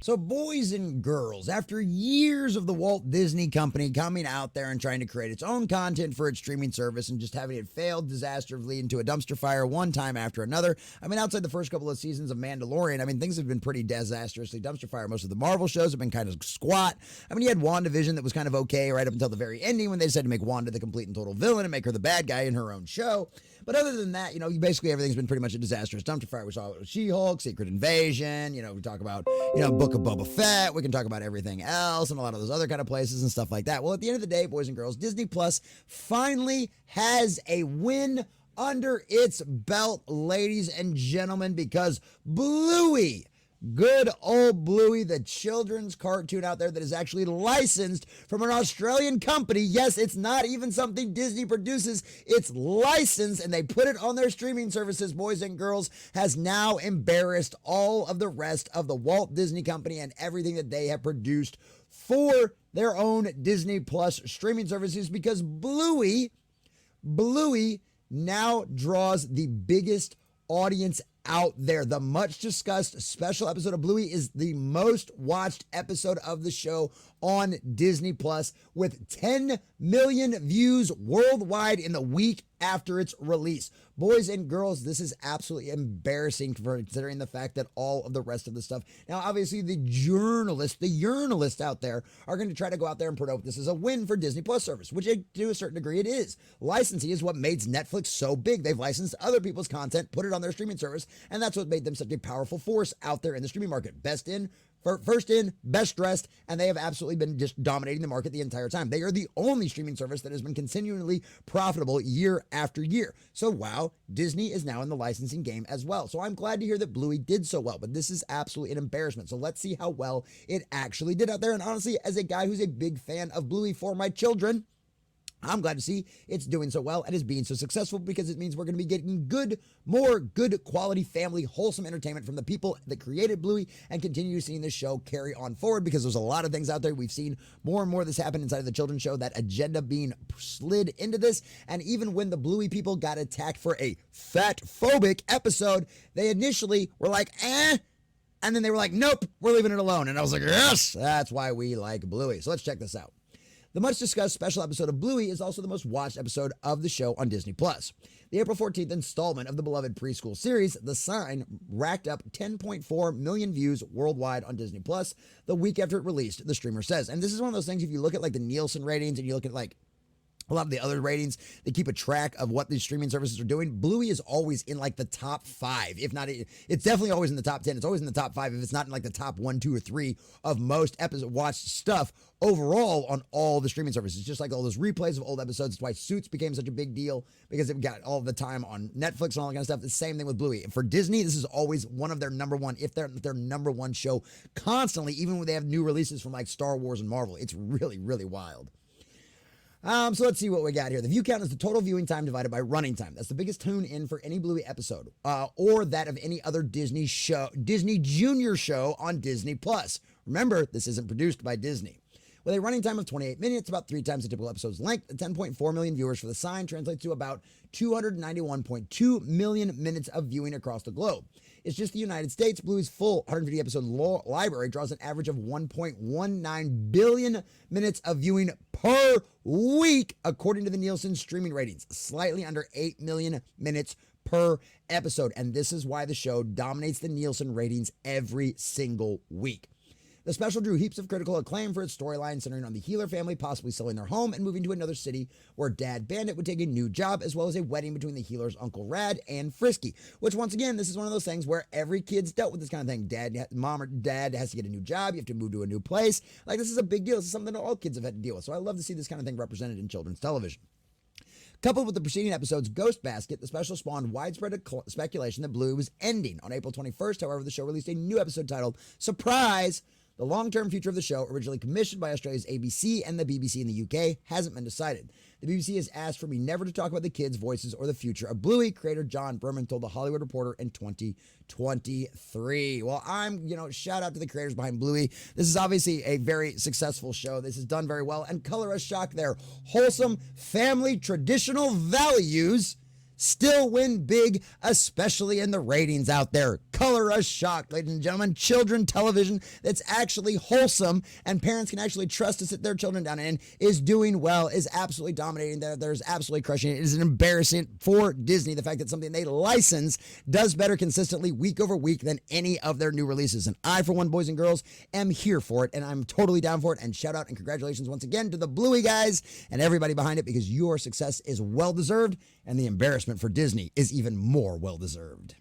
So, boys and girls, after years of the Walt Disney Company coming out there and trying to create its own content for its streaming service and just having it fail disastrously into a dumpster fire one time after another, I mean, outside the first couple of seasons of Mandalorian, I mean, things have been pretty disastrously dumpster fire. Most of the Marvel shows have been kind of squat. I mean, you had WandaVision that was kind of okay right up until the very ending when they decided to make Wanda the complete and total villain and make her the bad guy in her own show. But other than that, basically everything's been pretty much a disastrous dumpster fire. We saw it with She-Hulk, Secret Invasion, we talk about, Book of Boba Fett. We can talk about everything else and a lot of those other kind of places and stuff like that. Well, at the end of the day, boys and girls, Disney Plus finally has a win under its belt, ladies and gentlemen, because Bluey, good old Bluey, the children's cartoon out there that is actually licensed from an Australian company. Yes, it's not even something Disney produces. It's licensed, and they put it on their streaming services, boys and girls, has now embarrassed all of the rest of the Walt Disney Company and everything that they have produced for their own Disney Plus streaming services, because Bluey now draws the biggest audience out there. The much discussed special episode of Bluey is the most watched episode of the show on Disney Plus, with 10 million views worldwide in the week after its release. Boys and girls, this is absolutely embarrassing considering the fact that all of the rest of the stuff. Now, obviously, the journalists out there are going to try to go out there and promote this as a win for Disney Plus service, which to a certain degree it is. Licensing is what made Netflix so big. They've licensed other people's content, put it on their streaming service, and that's what made them such a powerful force out there in the streaming market. First in, best dressed, and they have absolutely been just dominating the market the entire time. They are the only streaming service that has been continually profitable year after year. So wow, Disney is now in the licensing game as well. So I'm glad to hear that Bluey did so well, but this is absolutely an embarrassment. So let's see how well it actually did out there. And honestly, as a guy who's a big fan of Bluey for my children, I'm glad to see it's doing so well and is being so successful, because it means we're going to be getting more good quality family, wholesome entertainment from the people that created Bluey, and continue seeing this show carry on forward, because there's a lot of things out there. We've seen more and more of this happen inside of the children's show, that agenda being slid into this. And even when the Bluey people got attacked for a fat-phobic episode, they initially were like, and then they were like, nope, we're leaving it alone. And I was like, yes, that's why we like Bluey. So let's check this out. The much discussed special episode of Bluey is also the most watched episode of the show on Disney Plus. The April 14th installment of the beloved preschool series, The Sign, racked up 10.4 million views worldwide on Disney Plus the week after it released, the streamer says. And this is one of those things, if you look at like the Nielsen ratings and you look at like a lot of the other ratings, they keep a track of what these streaming services are doing. Bluey is always in like the top 5. If not, it's definitely always in the top 10. It's always in the top 5 if it's not in like the top 1, 2, or 3 of most watched stuff overall on all the streaming services. Just like all those replays of old episodes. It's why Suits became such a big deal, because it got all the time on Netflix and all that kind of stuff. The same thing with Bluey. For Disney, this is always one of their number one, if they're their number one show constantly, even when they have new releases from like Star Wars and Marvel. It's really, really wild. So let's see what we got here. The view count is the total viewing time divided by running time. That's the biggest tune in for any Bluey episode, or that of any other Disney Junior show on Disney Plus. Remember, this isn't produced by Disney. With a running time of 28 minutes, about 3 times the typical episode's length, 10.4 million viewers for The Sign translates to about 291.2 million minutes of viewing across the globe. It's just the United States. Bluey's full 150 episode library draws an average of 1.19 billion minutes of viewing per week, according to the Nielsen streaming ratings, slightly under 8 million minutes per episode. And this is why the show dominates the Nielsen ratings every single week. The special drew heaps of critical acclaim for its storyline centering on the Healer family possibly selling their home and moving to another city where Dad Bandit would take a new job, as well as a wedding between the Healer's Uncle Rad and Frisky, which once again, this is one of those things where every kid's dealt with this kind of thing. Mom or dad has to get a new job. You have to move to a new place. Like, this is a big deal. This is something that all kids have had to deal with. So I love to see this kind of thing represented in children's television. Coupled with the preceding episode's Ghost Basket, the special spawned widespread speculation that Bluey was ending. On April 21st, however, the show released a new episode titled Surprise! The long-term future of the show, originally commissioned by Australia's ABC and the BBC in the UK, hasn't been decided. The BBC has asked for me never to talk about the kids' voices or the future of Bluey, creator John Berman told The Hollywood Reporter in 2023. Well, shout out to the creators behind Bluey. This is obviously a very successful show. This is done very well, and Color Us Shock, their wholesome family traditional values still win big, especially in the ratings out there. Color us shocked, ladies and gentlemen. Children television that's actually wholesome and parents can actually trust to sit their children down and is doing well, is absolutely dominating. There's absolutely crushing it. It is an embarrassment for Disney, the fact that something they license does better consistently week over week than any of their new releases. And I, for one, boys and girls, am here for it, and I'm totally down for it. And shout out and congratulations once again to the Bluey guys and everybody behind it, because your success is well deserved and the embarrassment for Disney is even more well deserved.